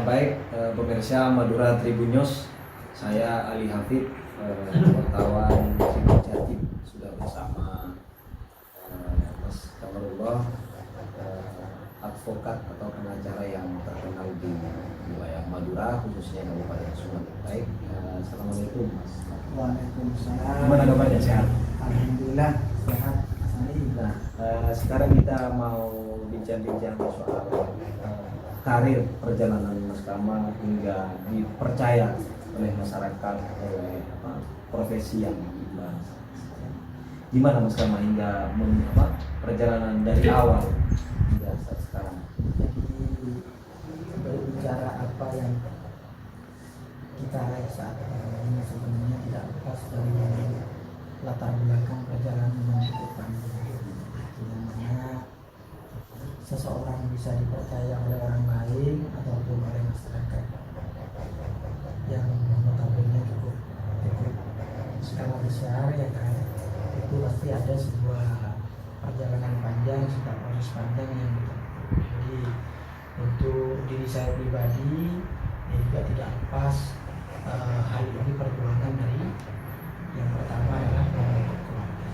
Baik, pemirsa Madura Tribun News, saya Ali Hafid, wartawan Tribun Jatim, sudah bersama Mas Kamarullah, advokat atau pengacara yang terkenal di wilayah Madura, khususnya Kabupaten Sumatera. Baik, assalamualaikum Mas. Waalaikumsalam. Gimana kabarnya, sehat? Alhamdulillah sehat. Nah, sekarang kita mau bincang-bincang soal karir perjalanan Mas Kamal hingga dipercaya oleh masyarakat, oleh profesi yang dibahas. Gimana Mas Kamal hingga perjalanan dari awal hingga saat sekarang? Jadi berbicara apa yang kita raih saat ini sebenarnya tidak lepas dari latar belakang perjalanan yang cukup panjang. Yang mana seseorang bisa dipercaya oleh orang lain ataupun oleh masyarakat yang notabene cukup skala besar, ya kan, itu pasti ada sebuah perjalanan panjang, sebuah proses panjang yang kita. Jadi untuk diri saya pribadi juga tidak lepas hal ini perjuangan dari yang pertama adalah membentuk keluarga.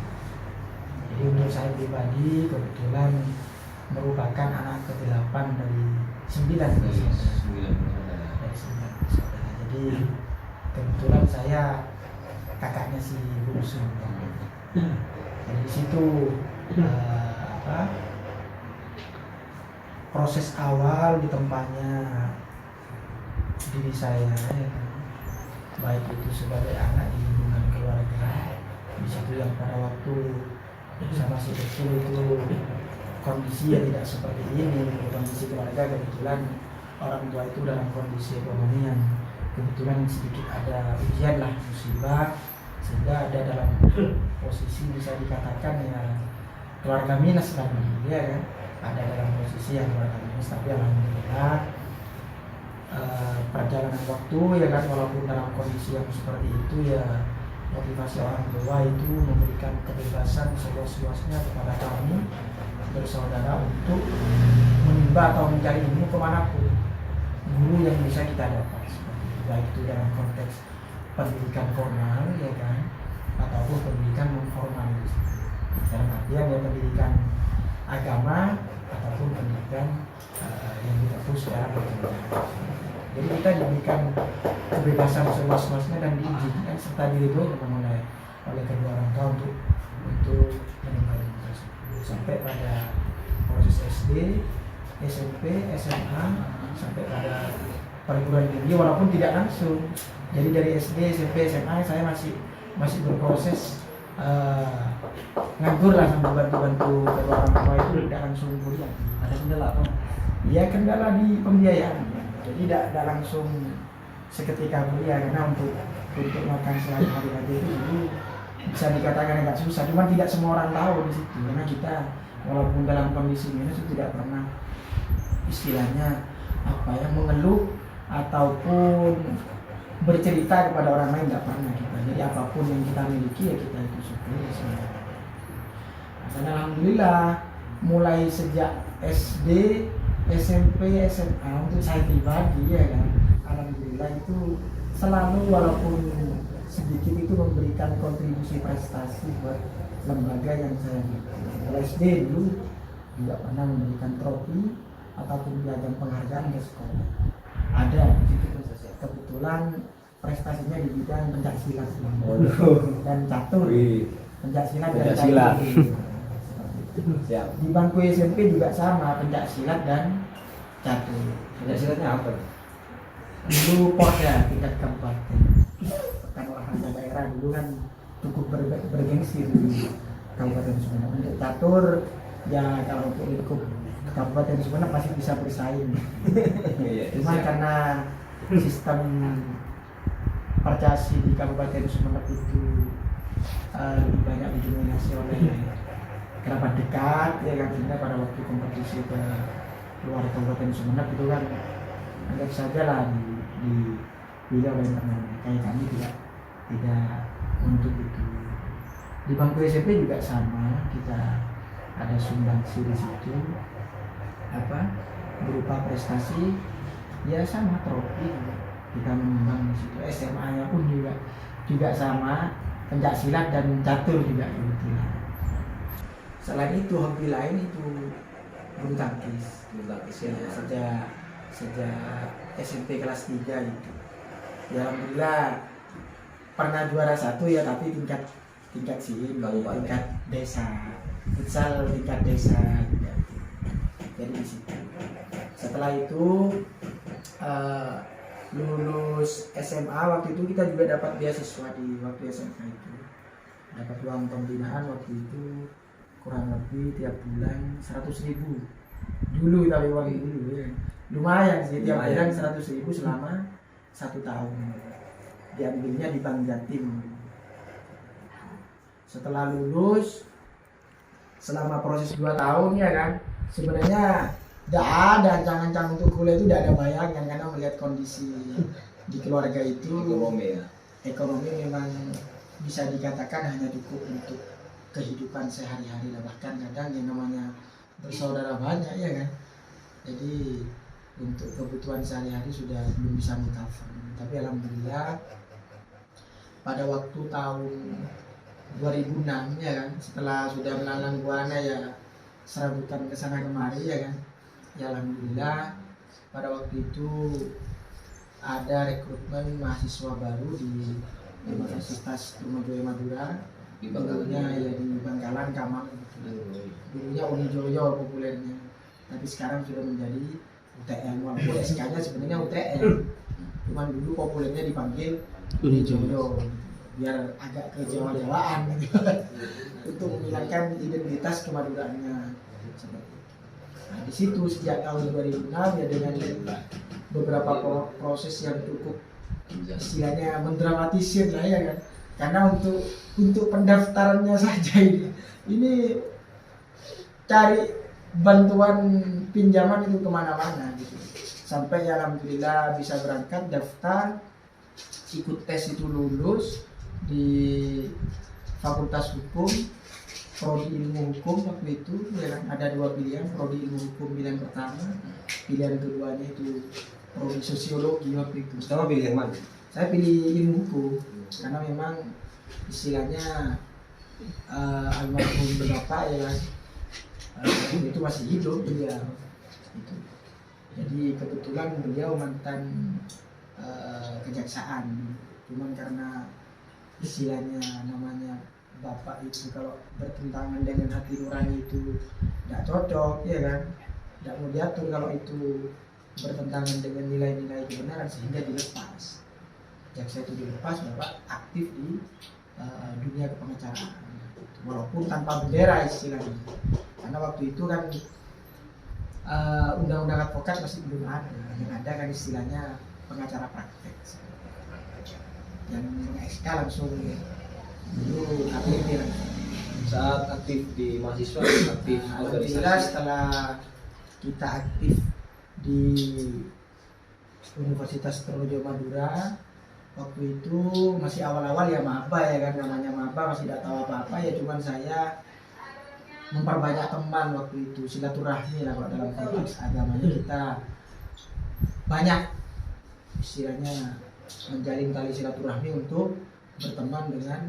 Jadi untuk saya pribadi kebetulan merupakan anak ke-8 dari 9 bersaudara. Jadi kebetulan saya kakaknya si bungsu. Jadi di situ proses awal ditempahnya diri saya, ya kan, baik itu sebagai anak di lingkungan keluarga. Di situ yang pada waktu saya masih kecil itu kondisi yang tidak seperti ini. Kondisi keluarga kebetulan orang tua itu dalam kondisi ekonomi yang kebetulan sedikit ada ujian lah, musibah, sehingga ada dalam posisi bisa dikatakan ya keluarga minus lah, ya kan, ada dalam posisi yang keluarga minus. Tapi alhamdulillah perjalanan waktu, ya kan, walaupun dalam kondisi yang seperti itu, ya motivasi orang tua itu memberikan kebebasan seluas-luasnya kepada kami bersaudara untuk menimba atau mencari ilmu kemanapun, guru yang bisa kita dapat, baik itu dalam konteks pendidikan formal, ya kan, ataupun pendidikan non formal, dalam artian ya pendidikan agama ataupun pendidikan yang ditempuh secara berjenjang. Jadi kita diberikan kebebasan seluas-luasnya dan diizinkan serta diridhoi oleh kedua orang tua untuk menimba ilmu tersebut sampai pada proses SD, SMP, SMA, sampai pada perguruan tinggi, walaupun tidak langsung. Jadi dari SD, SMP, SMA saya masih berproses nganggur lah, sambil bantu kedua orang tua itu tidak langsung kuliah. Ada kendala apa? Ya kendala di pembiayaan. Jadi tidak langsung seketika kuliah, karena untuk makan sehari-hari aja itu dulu bisa dikatakan agak susah. Cuma tidak semua orang tahu di situ, karena kita walaupun dalam kondisi minus itu tidak pernah istilahnya mengeluh ataupun bercerita kepada orang lain, tidak pernah kita. Jadi apapun yang kita miliki ya kita itu syukuri sebenarnya. Dan alhamdulillah mulai sejak SD, SMP, SMA untuk saya pribadi, ya kan, alhamdulillah itu selalu walaupun sedikit itu memberikan kontribusi prestasi buat lembaga yang saya mulai SD dulu juga pernah memberikan trofi ataupun piagam penghargaan ke sekolah. Ada di situ kebetulan prestasinya di bidang pencaksilat dan catur. Pencaksilat dan catur. Siap. Di bangku SMP juga sama, pencaksilat dan catur. Pencaksilatnya apa? Dulu Porda tingkat kabupaten. Pekan olahraga daerah dulu kan cukup bergengsi di Kabupaten Sumeneb. Untuk catur ya kalau untuk lingkup Kabupaten Sumeneb pasti bisa bersaing. Cuma karena sistem percasi di Kabupaten Sumeneb itu lebih banyak didominasi oleh kerabat dekat, ya kan, sehingga pada waktu kompetisi ke luar Kabupaten Sumeneb itu kan anggap saja lah dipilih oleh internal. Kayak kami tidak untuk itu. Di bangku SMP juga sama, kita ada sumbangsi di situ berupa prestasi Ya sama trofi juga. Kita menyumbang di situ. SMA-nya pun juga sama, pencak silat dan catur juga kebetulan. Selain itu hobi lain itu bulu tangkis. Bulu tangkis ya. Sejak SMP kelas 3 gitu. Ya alhamdulillah pernah juara 1 ya, tapi tingkat SIM, tingkat desa, futsal tingkat desa juga. Jadi di situ. Setelah itu lulus SMA, waktu itu kita juga dapat beasiswa di waktu SMA itu. Dapat uang pembinaan waktu itu kurang lebih tiap bulan 100.000 dulu, tapi uang dulu ya. Lumayan sih, tiap bulan 100.000 selama 1 tahun. Diambilnya di Bank Jatim. Setelah lulus, selama proses 2 tahun ya kan, sebenarnya tidak ada ancang-ancang untuk kuliah, itu tidak ada bayangan karena melihat kondisi di keluarga itu ekonomi memang bisa dikatakan hanya cukup untuk kehidupan sehari-hari lah, bahkan kadang yang namanya bersaudara banyak ya kan, jadi untuk kebutuhan sehari-hari sudah belum bisa mengcover. Tapi alhamdulillah pada waktu tahun 2006 ya kan, setelah sudah melalang buana ya serabutan kesana kemari ya kan, ya alhamdulillah pada waktu itu ada rekrutmen mahasiswa baru di Universitas Trunojoyo Madura, dulunya ya di Bangkalan Kamang gitu. Dulunya Unijoyo populernya, tapi sekarang sudah menjadi UTM, walaupun SK-nya sebenarnya UTM, cuman dulu populernya dipanggil Unijoyo biar agak kejawa-jawaan gitu. Untuk menghilangkan identitas kemaduraannya. Nah, di situ sejak tahun 2006 ya dengan beberapa proses yang cukup istilahnya mendramatisir lah ya kan, karena untuk pendaftarannya saja ini cari bantuan pinjaman itu kemana-mana gitu, sampai ya alhamdulillah bisa berangkat daftar, ikut tes itu lulus di Fakultas Hukum, prodi ilmu hukum waktu itu ya kan, ada 2 pilihan, prodi ilmu hukum pilihan pertama, pilihan keduanya itu prodi sosiologi waktu itu. Pertama pilih yang mana? Saya pilih ilmu hukum karena memang istilahnya almarhum bapak ya itu masih hidup beliau itu. Jadi kebetulan beliau mantan kejaksaan, cuman karena istilahnya namanya bapak itu kalau bertentangan dengan hati nurani itu tidak cocok ya kan, tidak mau diatur kalau itu bertentangan dengan nilai-nilai kebenaran, sehingga dilepas. Jaksa itu dilepas, bapak aktif di dunia kepengacaraan walaupun tanpa bendera istilahnya, karena waktu itu kan undang-undang advokat masih belum ada, yang ada kan istilahnya pengacara praktek yang SK langsung dulu aktif langsung. Saat aktif di mahasiswa aktif alhamdulillah setelah kita aktif di Universitas Trunojoyo Madura, waktu itu masih awal-awal ya maba ya kan, namanya maba masih tidak tahu apa-apa ya, cuman saya memperbanyak teman waktu itu, silaturahmi lah kalau dalam konteks agamanya kita banyak istilahnya menjalin tali silaturahmi untuk berteman dengan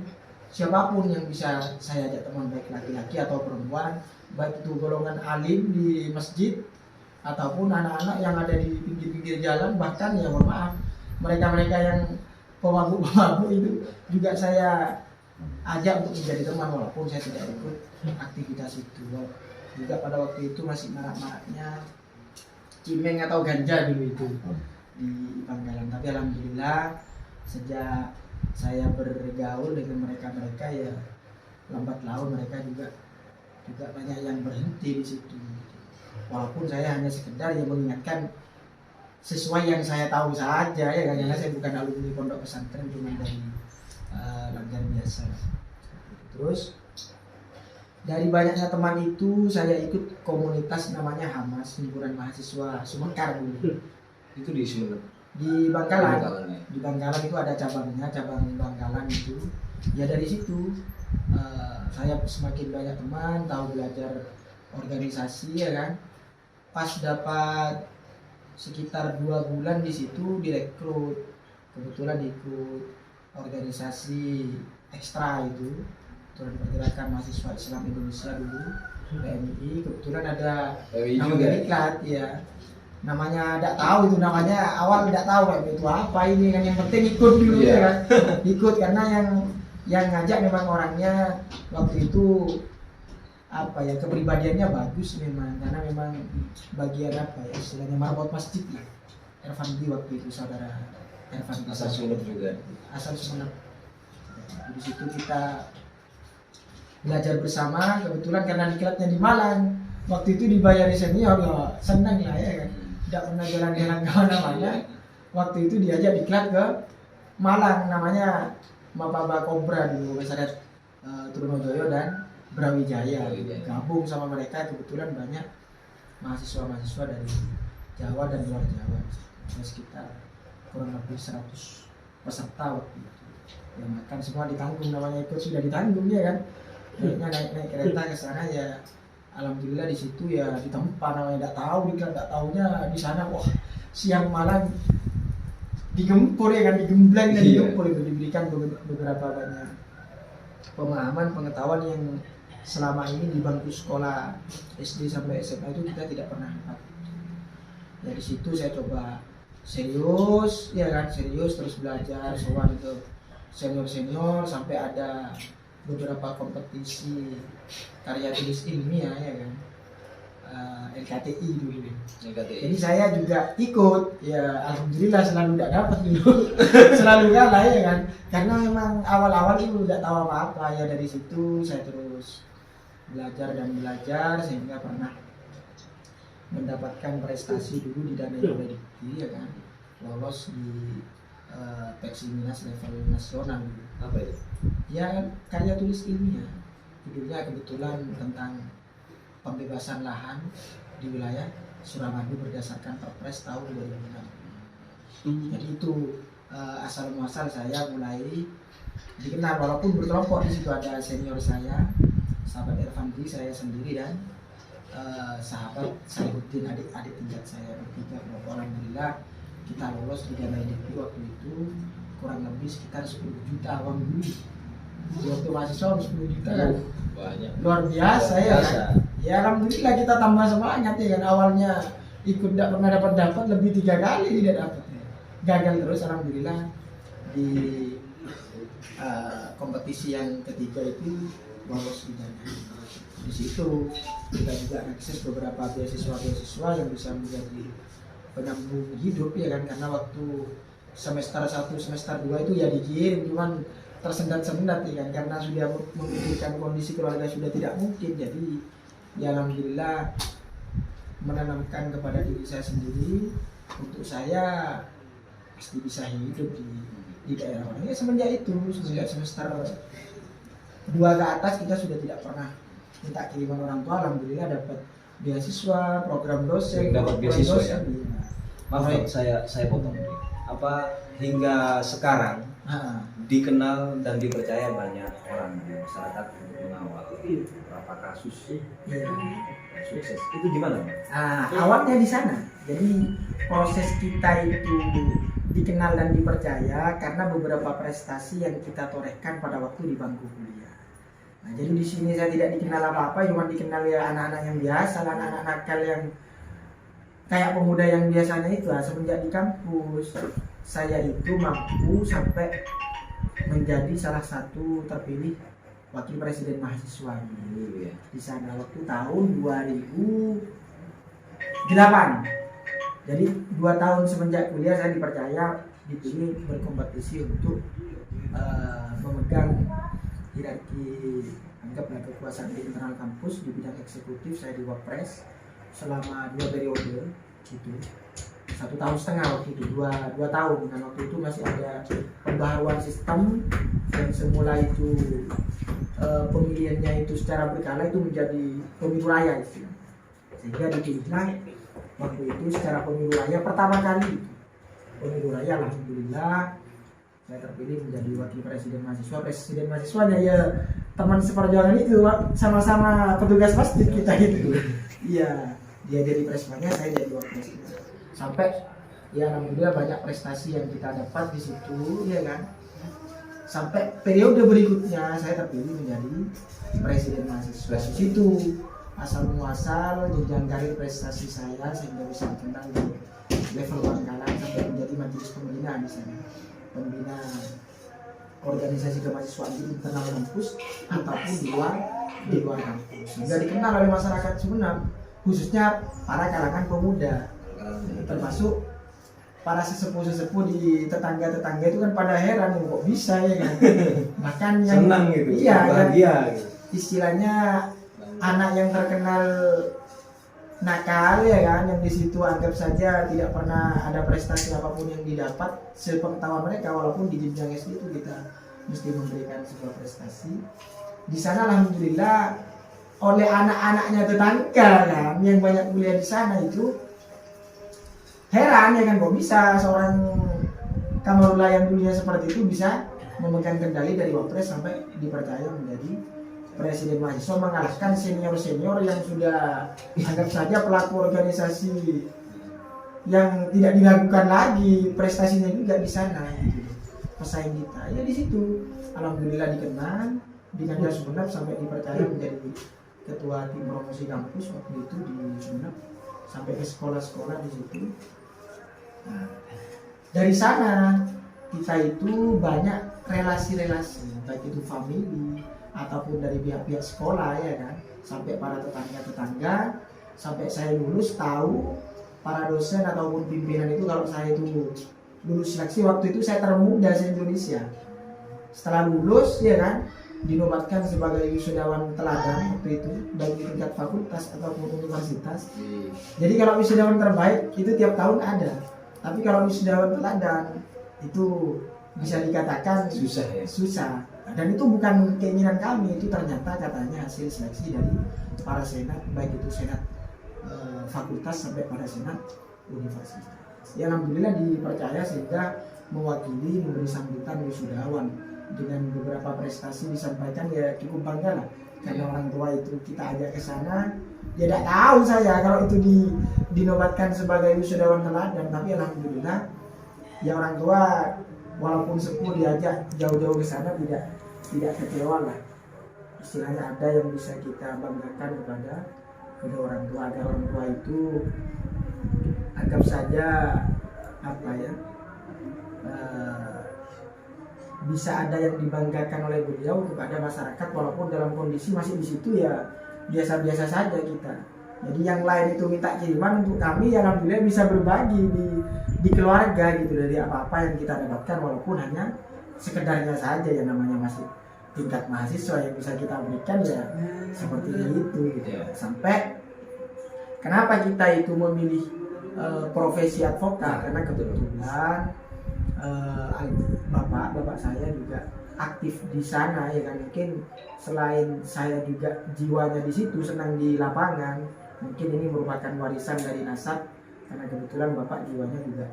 siapapun yang bisa saya ajak teman, baik laki-laki atau perempuan, baik itu golongan alim di masjid ataupun anak-anak yang ada di pinggir-pinggir jalan, bahkan ya mohon maaf mereka-mereka yang pemabuk-pemabuk itu juga saya ajak untuk menjadi teman walaupun saya tidak ikut aktivitas itu. Juga pada waktu itu masih marak-maraknya cimeng atau ganja dulu itu di Bangkalan, tapi alhamdulillah sejak saya bergaul dengan mereka-mereka ya lambat laun mereka juga banyak yang berhenti di situ. Walaupun saya hanya sekedar ya mengingatkan sesuai yang saya tahu saja ya, karena saya bukan alumni pondok pesantren, cuma dari lancar biasa. Terus dari banyaknya teman itu saya ikut komunitas namanya Hamas, himpunan mahasiswa Sumekar dulu. Itu di Sumeneb. Di Bangkalan. Ya. Di Bangkalan itu ada cabangnya, cabang Bangkalan itu. Ya dari situ saya semakin banyak teman, tahu belajar organisasi ya kan. Pas dapat sekitar 2 bulan di situ direkrut, kebetulan ikut organisasi ekstra itu, Pergerakan Mahasiswa Islam Indonesia dulu, PMI. Kebetulan ada nama diklat ya, namanya tidak tahu itu namanya, awal tidak tahu kayak itu apa ini kan, yang penting ikut dulu ya kan, ikut karena yang ngajak memang orangnya waktu itu apa ya, kepribadiannya bagus memang, karena memang bagian apa ya istilahnya marbot masjid ya, Ervandi waktu itu, saudara Ervandi Asal Sumeneb juga. asal Sumeneb. Di situ kita belajar bersama, kebetulan karena diklatnya di Malang waktu itu dibayari senior ya senang lah ya kan, tidak pernah jalan-jalan kemana-mana. Waktu itu diajak diklat ke Malang, namanya Mapaba Kobra dulu, Masyarakat Trunojoyo dan Brawijaya. Gabung sama mereka, kebetulan banyak mahasiswa-mahasiswa dari Jawa dan luar Jawa. Ada sekitar kurang lebih 100 peserta waktu itu. Ya makan semua ditanggung, namanya ikut sudah ditanggung ya kan. Naik kereta ke sana ya. Alhamdulillah di situ ya ditempa, namanya tidak tahu, tidak tahunya di sana wah siang malam digempur ya kan, digembleng dan digempur itu, diberikan beberapa banyak pemahaman, pengetahuan yang selama ini di bangku sekolah SD sampai SMA itu kita tidak pernah dapat. Ya di situ saya coba serius, ya kan, serius terus belajar, soal itu senior sampai ada beberapa kompetisi karya tulis ilmiah ya kan, LKTI dulu. Jadi saya juga ikut, ya alhamdulillah selalu tidak dapat dulu, selalu kalah ya kan, karena memang awal-awal itu tidak tahu apa-apa ya. Dari situ saya terus belajar dan belajar sehingga pernah mendapatkan prestasi dulu di Danai oleh Dikti ya kan, lolos di Peksiminas level nasional. Apa itu? Ya karya tulis ilmiah, judulnya kebetulan tentang pembebasan lahan di wilayah Suramadu berdasarkan Perpres tahun 2006. Jadi itu asal muasal saya mulai dikenal, walaupun berkelompok. Di situ ada senior saya, sahabat Ervandi, saya sendiri, dan sahabat Saihuddin, adik-adik tingkat saya bertiga. Alhamdulillah kita lolos di Danai Dikti waktu itu kurang lebih sekitar 10 juta uang dulu. Waktu mahasiswa 10 juta kan Banyak. luar biasa ya kan. Ya alhamdulillah kita tambah semangat ya kan. Awalnya ikut tidak pernah dapat lebih 3 kali tidak dapat. Gagal terus, alhamdulillah di kompetisi yang ketiga itu lolos di Danai. Di situ kita juga akses beberapa beasiswa yang bisa menjadi penyambung hidup ya kan, karena waktu semester 1 semester 2 itu ya dikirim, cuman tersendat-sendat ya kan, karena sudah memikirkan kondisi keluarga sudah tidak mungkin. Jadi ya alhamdulillah menanamkan kepada diri saya sendiri, untuk saya pasti bisa hidup di daerah orang ya. Semenjak semester 2 ke atas kita sudah tidak pernah minta kiriman orang tua. Alhamdulillah dapat beasiswa, program dosen, dapat beasiswa ya. Maaf Baik. saya potong. Apa hingga sekarang dikenal dan dipercaya banyak orang di masyarakat untuk mengawal beberapa kasus sukses. Itu gimana, Bang? Awalnya di sana. Jadi proses kita itu dikenal dan dipercaya karena beberapa prestasi yang kita torehkan pada waktu di bangku kuliah. Nah, jadi di sini saya tidak dikenal apa-apa, cuma dikenal ya anak-anak yang biasa, anak-anak nakal yang kayak pemuda yang biasanya itu. Semenjak di kampus saya itu mampu sampai menjadi salah satu terpilih wakil presiden mahasiswa di sana waktu tahun 2008. Jadi 2 tahun semenjak kuliah saya dipercaya dipilih berkompetisi untuk memegang hierarki, anggaplah kekuasaan di internal kampus di bidang eksekutif. Saya di Wapres selama 2 periode gitu, 1,5 tahun waktu itu, 2 tahun, dan waktu itu masih ada pembaharuan sistem yang semula itu pemilihannya itu secara berkala itu menjadi pemilu raya istilah. Sehingga dipilihlah waktu itu secara pemilu raya pertama kali. Pemilu raya alhamdulillah saya terpilih menjadi wakil presiden mahasiswa. Presiden mahasiswanya ya teman seperjuangan itu, sama-sama petugas masjid kita gitu. Iya, dia jadi presmanya, saya jadi wakil presiden. sampai ya alhamdulillah banyak prestasi yang kita dapat di situ, ya kan. Sampai periode berikutnya saya terpilih menjadi presiden mahasiswa. Di situ asal muasal jenjang karir prestasi saya sehingga bisa dikenal di level Bangkalan sampai menjadi majelis pembina di sana, pembina organisasi kemahasiswaan di internal kampus ataupun di luar kampus, sehingga dikenal oleh masyarakat Sumeneb, khususnya para kalangan pemuda, termasuk para sesepuh-sesepuh di tetangga-tetangga itu kan pada heran kok bisa ya kan. Bahkan yang senang gitu, iya, bahagia gitu. Istilahnya anak yang terkenal nakal ya kan, yang di situ anggap saja tidak pernah ada prestasi apapun yang didapat sepengetahuan mereka, walaupun di jenjang SD itu kita mesti memberikan sebuah prestasi. Di sana alhamdulillah oleh anak-anaknya tetangga kan yang banyak kuliah di sana itu heran ya kan, kok bisa seorang Kamarullah yang dulunya seperti itu bisa memegang kendali dari Wapres sampai dipercaya menjadi presiden mahasiswa, mengalahkan senior-senior yang sudah anggap saja pelaku organisasi yang tidak diragukan lagi, prestasinya juga di sana gitu. Pesaing kita ya di situ alhamdulillah dikenal di Kancah Sumeneb sampai dipercaya menjadi ketua tim promosi kampus waktu itu di Sumeneb, sampai ke sekolah-sekolah di situ. Nah, dari sana kita itu banyak relasi-relasi, baik itu family ataupun dari pihak-pihak sekolah ya kan, sampai para tetangga-tetangga, sampai saya lulus tahu para dosen ataupun pimpinan itu kalau saya itu lulus seleksi waktu itu saya termuda se-Indonesia. Setelah lulus ya kan, dinobatkan sebagai wisudawan teladan waktu itu baik di tingkat fakultas ataupun universitas. Jadi kalau wisudawan terbaik itu tiap tahun ada, tapi kalau wisudawan teladan itu bisa dikatakan Susah ya? Susah. Dan itu bukan keinginan kami, itu ternyata katanya hasil seleksi dari para senat, baik itu senat fakultas sampai pada senat universitas. Ya alhamdulillah dipercaya sehingga mewakili memberi sambutan wisudawan dengan beberapa prestasi disampaikan, ya cukup bangga lah karena orang tua itu kita ajak ke sana. Ya tidak tahu saya kalau itu dinobatkan sebagai wisudawan teladan, tapi alhamdulillah ya orang tua walaupun sepuh diajak jauh-jauh ke sana tidak kecewa lah. Istilahnya ada yang bisa kita banggakan kepada orang tua, agar orang tua itu anggap saja apa ya, bisa ada yang dibanggakan oleh beliau kepada masyarakat walaupun dalam kondisi masih di situ ya biasa-biasa saja kita. Jadi yang lain itu minta kiriman, untuk kami ya alhamdulillah bisa berbagi di keluarga gitu dari apa-apa yang kita dapatkan, walaupun hanya sekedarnya saja yang namanya masih tingkat mahasiswa yang bisa kita berikan ya seperti itu gitu. Sampai kenapa kita itu memilih profesi advokat, karena kebetulan bapak saya juga aktif di sana ya kan. Mungkin selain saya juga jiwanya di situ senang di lapangan, mungkin ini merupakan warisan dari nasab karena kebetulan bapak jiwanya juga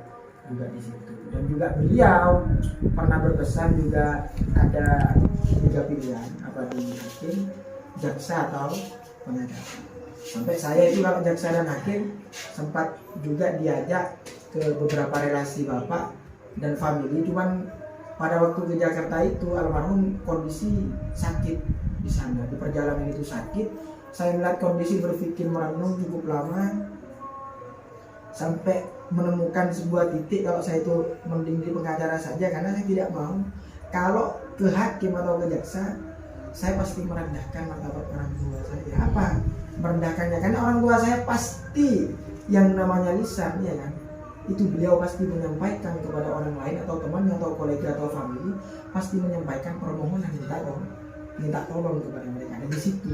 di situ. Dan juga beliau pernah berpesan juga ada 3 pilihan, apa di hakim, jaksa atau pengadilan. Sampai saya itu kalau jaksa dan hakim sempat juga diajak ke beberapa relasi bapak dan family, cuman pada waktu ke Jakarta itu almarhum kondisi sakit di sana, di perjalanan itu sakit. Saya melihat kondisi, berpikir merenung cukup lama sampai menemukan sebuah titik kalau saya itu mending di pengacara saja, karena saya tidak mau kalau ke hakim atau ke jaksa saya pasti merendahkan martabat orang tua saya. Apa merendahkannya? Karena orang tua saya pasti yang namanya lisan ya kan, itu beliau pasti menyampaikan kepada orang lain atau teman atau kolega atau family, pasti menyampaikan permohonan minta tolong kepada mereka. Dan di situ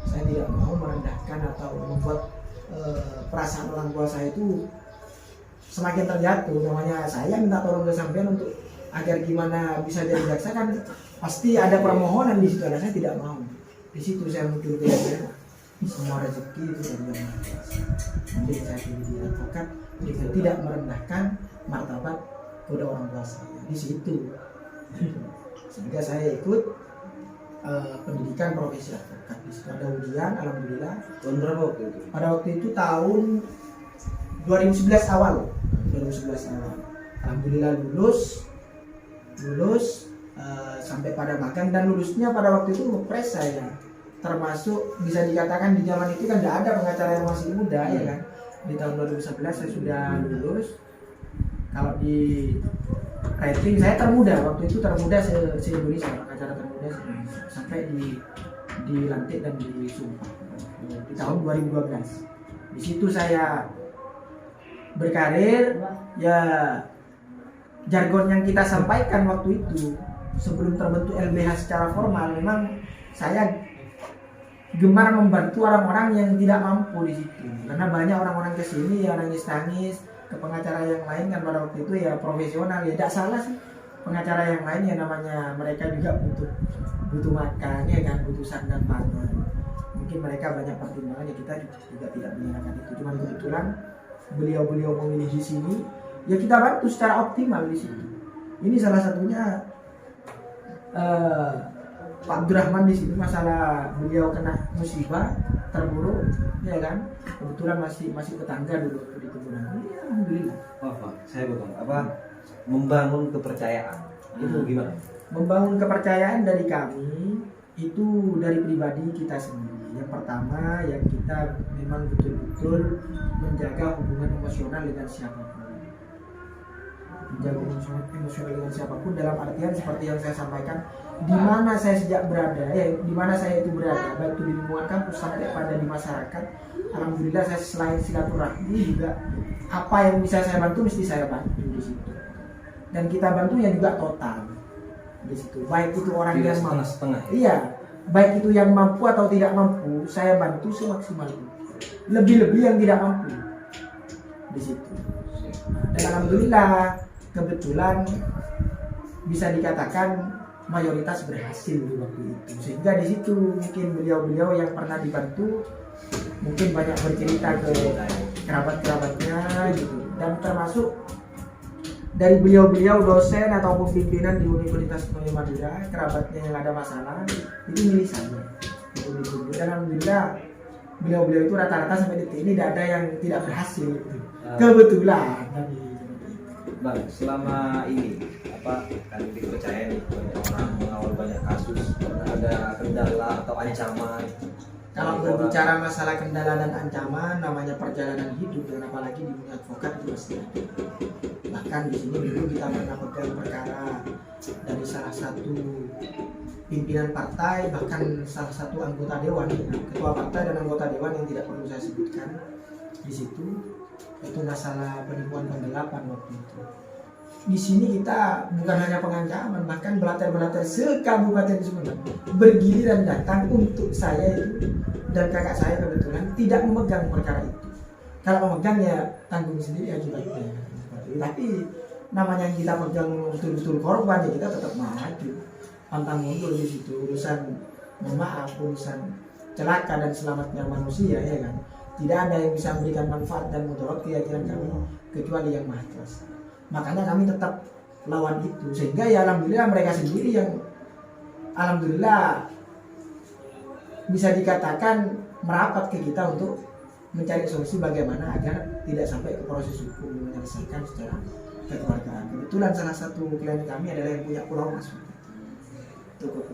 saya tidak mau merendahkan atau membuat perasaan orang tua saya itu semakin terjatuh. Namanya saya minta tolong ke sampean untuk agar gimana bisa jadi jaksa, kan pasti ada permohonan di situ. Dan saya tidak mau. Di situ saya muncul kira-kira semua rezeki itu dari Yang Maha Kuasa. Nanti saya pilih di advokat dengan tidak merendahkan martabat kepada orang tua saya di situ. Sehingga saya ikut pendidikan profesi advokat. Di situ ada ujian, alhamdulillah. Tahun berapa waktu itu? Pada waktu itu tahun 2011 awal. Alhamdulillah lulus sampai pada magang, dan lulusnya pada waktu itu ngepres saya. Termasuk bisa dikatakan di zaman itu kan tidak ada pengacara yang masih muda ya kan. Di tahun 2011 saya sudah lulus. Kalau di rating saya termuda, waktu itu termuda se-Indonesia, pengacara termuda se-Indonesia. Sampai dilantik dan disumpah di tahun 2012. Di situ saya berkarir, ya jargon yang kita sampaikan waktu itu sebelum terbentuk LBH secara formal, memang saya gemar membantu orang-orang yang tidak mampu di situ, karena banyak orang-orang kesini ya nangis-nangis ke pengacara yang lain kan pada waktu itu ya profesional, ya tidak salah sih pengacara yang lain ya, namanya mereka juga butuh makan ya kan, butuh sandang pangan, mungkin mereka banyak pertimbangan ya, kita juga tidak menyalahkan itu, cuma kebetulan beliau memilih di sini ya kita bantu secara optimal di situ. Ini salah satunya Pak Abdurrahman di sini, masalah beliau kena musibah terburuk ya kan, kebetulan masih tetangga dulu di kebunan. Ya, alhamdulillah. Pak, saya potong. Membangun kepercayaan itu gimana? Membangun kepercayaan dari kami itu dari pribadi kita sendiri. Yang pertama ya kita memang betul-betul menjaga hubungan emosional dengan siapapun. Menjaga hubungan emosional dengan siapapun dalam artian seperti yang saya sampaikan, di mana saya sejak berada, di mana saya itu berada, baik itu di lingkungan kampus sampai pada di masyarakat, alhamdulillah saya selain silaturahmi juga apa yang bisa saya bantu mesti saya bantu di situ. Dan kita bantunya juga total di situ. Baik itu orang tidak yang setengah-setengah. Iya, baik itu yang mampu atau tidak mampu, saya bantu semaksimal itu. Lebih-lebih yang tidak mampu di situ. Dan alhamdulillah kebetulan bisa dikatakan mayoritas berhasil di waktu itu, sehingga di situ mungkin beliau-beliau yang pernah dibantu mungkin banyak bercerita ke kerabat-kerabatnya gitu, dan termasuk dari beliau-beliau dosen ataupun pimpinan di Universitas Madura, kerabatnya yang ada masalah itu milih saya gitu. Dan alhamdulillah beliau-beliau itu rata-rata sampai detik ini tidak ada yang tidak berhasil gitu. Kebetulan Bang, selama ini kan dipercaya nih banyak orang mengawal banyak kasus, pernah ada kendala atau ancaman? Kalau berbicara masalah kendala dan ancaman, namanya perjalanan hidup dan apalagi di dunia advokat itu pasti ada. Bahkan di sini dulu kita pernah pegang perkara dari salah satu pimpinan partai, bahkan salah satu anggota dewan, ketua partai dan anggota dewan yang tidak perlu saya sebutkan di situ, itu masalah penipuan penggelapan waktu itu. Di sini kita bukan hanya pengancaman, bahkan belater-belater se-Kabupaten Sumedang bergiliran datang untuk saya itu dan kakak saya kebetulan tidak memegang perkara itu. Kalau memegang ya tanggung sendiri akibatnya. Tapi namanya kita pegang betul-betul korban ya kita tetap maju, pantang mundur di situ. Urusan maaf, urusan celaka dan selamatnya manusia ya kan. Tidak ada yang bisa memberikan manfaat dan mudarat keyakinan kami kecuali yang Maha Kuasa. Makanya kami tetap lawan itu, sehingga ya alhamdulillah mereka sendiri yang alhamdulillah bisa dikatakan merapat ke kita untuk mencari solusi bagaimana agar tidak sampai ke proses hukum, menyelesaikan secara kekeluargaan. Kebetulan salah satu klien kami adalah yang punya pulau Mas.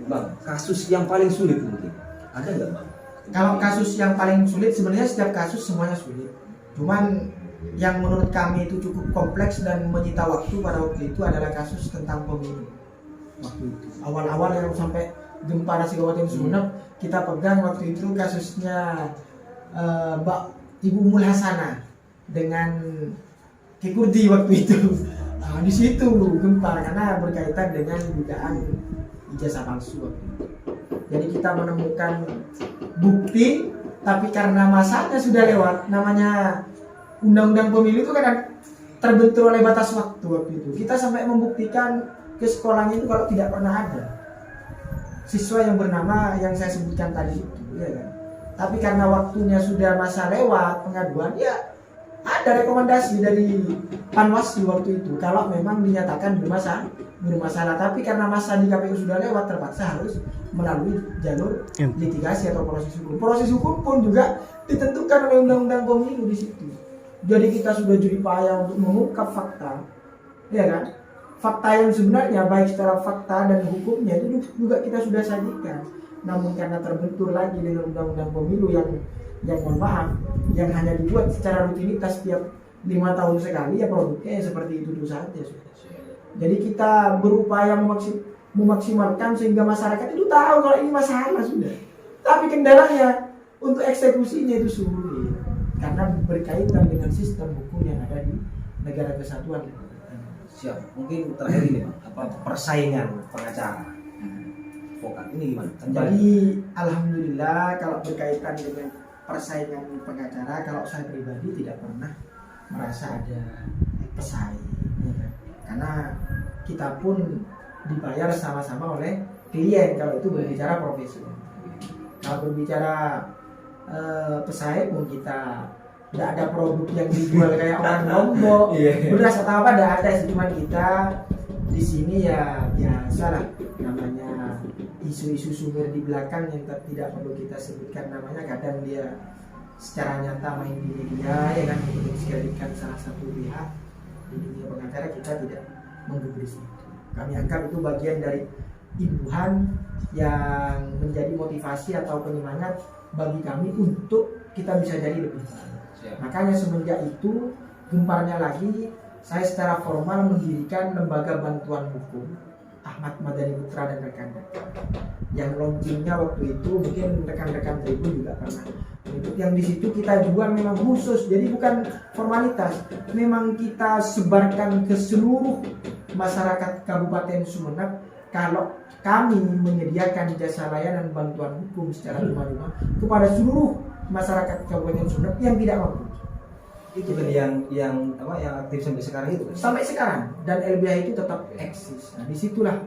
Bang, kasus yang paling sulit mungkin ada nggak Bang? Kalau kasus yang paling sulit, sebenarnya setiap kasus semuanya sulit. Cuman yang menurut kami itu cukup kompleks dan menyita waktu pada waktu itu adalah kasus tentang pemilu. Waktu itu awal-awal yang sampai gempa nasi Kabupaten Sumeneb kita pegang waktu itu kasusnya Mbak Ibu Umul Hasanah dengan Kikurdi waktu itu. Di situ gempa karena berkaitan dengan dugaan ijazah palsu waktu itu. Jadi kita menemukan bukti, tapi karena masanya sudah lewat, namanya undang-undang pemilu itu kan terbentur oleh batas waktu waktu itu. Kita sampai membuktikan ke sekolahnya itu kalau tidak pernah ada siswa yang bernama yang saya sebutkan tadi itu, ya kan. Tapi karena waktunya sudah masa lewat pengaduan, ya ada rekomendasi dari Panwaslu waktu itu kalau memang dinyatakan bermasalah. Tapi karena masa di KPU sudah lewat, terpaksa harus melalui jalur litigasi atau proses hukum. Proses hukum pun juga ditentukan oleh undang-undang pemilu di situ. Jadi kita sudah jadi payah untuk mengungkap fakta, ya kan? Fakta yang sebenarnya baik secara fakta dan hukumnya itu juga kita sudah sajikan. Namun karena terbentur lagi dengan undang-undang pemilu yang mohon maaf, yang hanya dibuat secara rutinitas setiap 5 tahun sekali, ya produknya seperti itu saja. Jadi kita berupaya memaksimalkan sehingga masyarakat itu tahu kalau ini masalah sudah. Tapi kendalanya untuk eksekusinya itu sulit karena berkaitan dengan sistem hukum yang ada di negara kesatuan. Siap. Mungkin terakhir ini Pak, persaingan pengacara advokat ini gimana? Jadi alhamdulillah kalau berkaitan dengan persaingan pengacara, kalau saya pribadi tidak pernah merasa ada pesaing, ya kan? Karena kita pun dibayar sama-sama oleh klien kalau itu berbicara profesional. Kalau berbicara pesaing pun kita tidak ada produk yang dijual kayak orang Lombok, beras atau apa tidak ada, cuma kita di sini ya biasa lah, namanya isu-isu sumber di belakang yang tidak perlu kita sebutkan namanya, kadang dia secara nyata main di media, ya kan, untuk mendiskreditkan salah satu pihak di dunia pengacara. Kita tidak menggubris itu. Kami anggap itu bagian dari imbuhan yang menjadi motivasi atau penyemangat bagi kami untuk kita bisa jadi lebih baik. Makanya semenjak itu gemparnya lagi saya secara formal mendirikan lembaga bantuan hukum Ahmad Madani Putra dan rekan-rekan. Yang launchingnya waktu itu mungkin rekan-rekan Tribun juga pernah. Yang di situ kita jual memang khusus, jadi bukan formalitas. Memang kita sebarkan ke seluruh masyarakat Kabupaten Sumeneb kalau kami menyediakan jasa layanan bantuan hukum secara cuma-cuma kepada seluruh masyarakat Kabupaten Sumeneb yang tidak mampu. Itu kan yang aktif sampai sekarang itu kan? Sampai sekarang, dan LBH itu tetap eksis. Nah disitulah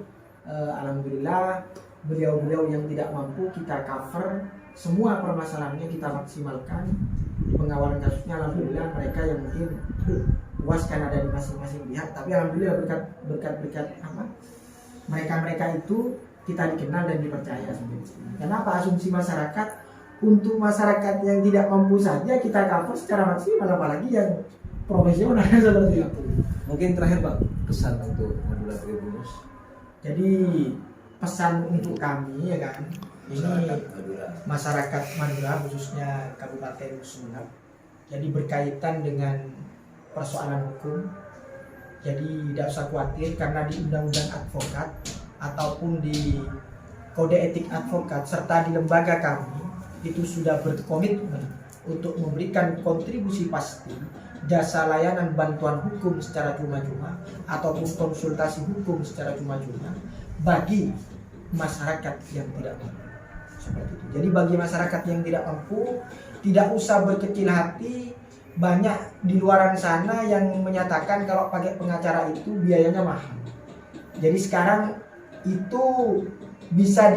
alhamdulillah beliau-beliau yang tidak mampu kita cover semua permasalahannya, kita maksimalkan di pengawalan kasusnya. Alhamdulillah mereka yang mungkin puas kan ada di masing-masing pihak, tapi alhamdulillah berkat mereka itu kita dikenal dan dipercaya. Kenapa? Asumsi masyarakat untuk masyarakat yang tidak mampu saja kita cover secara maksimal, apalagi yang profesional seperti itu. Mungkin terakhir Pak, pesan untuk Madura Tribunus. Jadi pesan untuk kami, ya kan, ini masyarakat Madura khususnya Kabupaten Sumeneb, jadi berkaitan dengan persoalan hukum. Jadi tidak usah khawatir karena di undang-undang advokat ataupun di kode etik advokat serta di lembaga kami itu sudah berkomitmen untuk memberikan kontribusi pasti jasa layanan bantuan hukum secara cuma-cuma ataupun konsultasi hukum secara cuma-cuma bagi masyarakat yang tidak mampu. Seperti itu. Jadi bagi masyarakat yang tidak mampu tidak usah berkecil hati. Banyak di luaran sana yang menyatakan kalau pakai pengacara itu biayanya mahal. Jadi sekarang itu bisa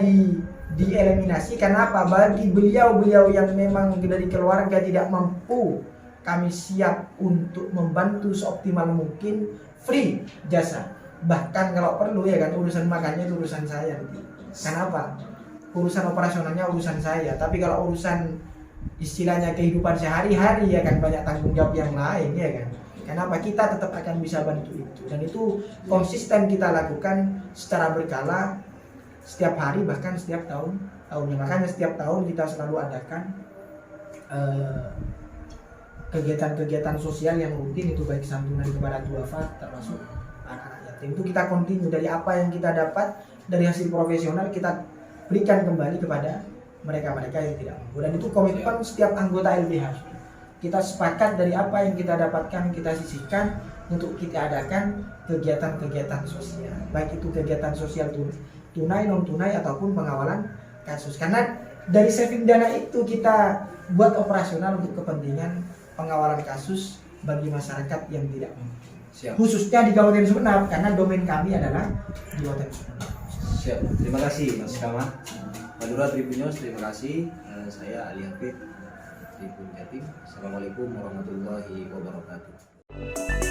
dieliminasi. Karena apa? Bagi beliau-beliau yang memang dari keluarga tidak mampu, kami siap untuk membantu seoptimal mungkin, free jasa. Bahkan kalau perlu, ya kan, urusan makannya itu urusan saya. Kenapa? Urusan operasionalnya urusan saya. Tapi kalau urusan istilahnya kehidupan sehari-hari, ya kan, banyak tanggung jawab yang lain, ya kan. Kenapa? Kita tetap akan bisa bantu itu, dan itu konsisten kita lakukan secara berkala setiap hari, bahkan setiap tahunnya. Makanya setiap tahun kita selalu adakan kegiatan-kegiatan sosial yang rutin, itu baik santunan kepada duafa termasuk anak-anak yatim. Itu kita continue dari apa yang kita dapat dari hasil profesional, kita berikan kembali kepada mereka-mereka yang tidak mampu. Dan itu komitmen setiap anggota LBH. Kita sepakat dari apa yang kita dapatkan kita sisihkan untuk kita adakan kegiatan-kegiatan sosial, baik itu kegiatan sosial tunai, non tunai ataupun pengawalan kasus. Karena dari saving dana itu kita buat operasional untuk kepentingan pengawalan kasus bagi masyarakat yang tidak mampu. Siap. Khususnya di Kabupaten Sumeneb, karena domain kami adalah di Kabupaten Sumeneb. Siap. Terima kasih Mas Kama. Madura Tribunus, terima kasih. Saya Ali Hafid, Tribun Jatim. Assalamualaikum warahmatullahi wabarakatuh.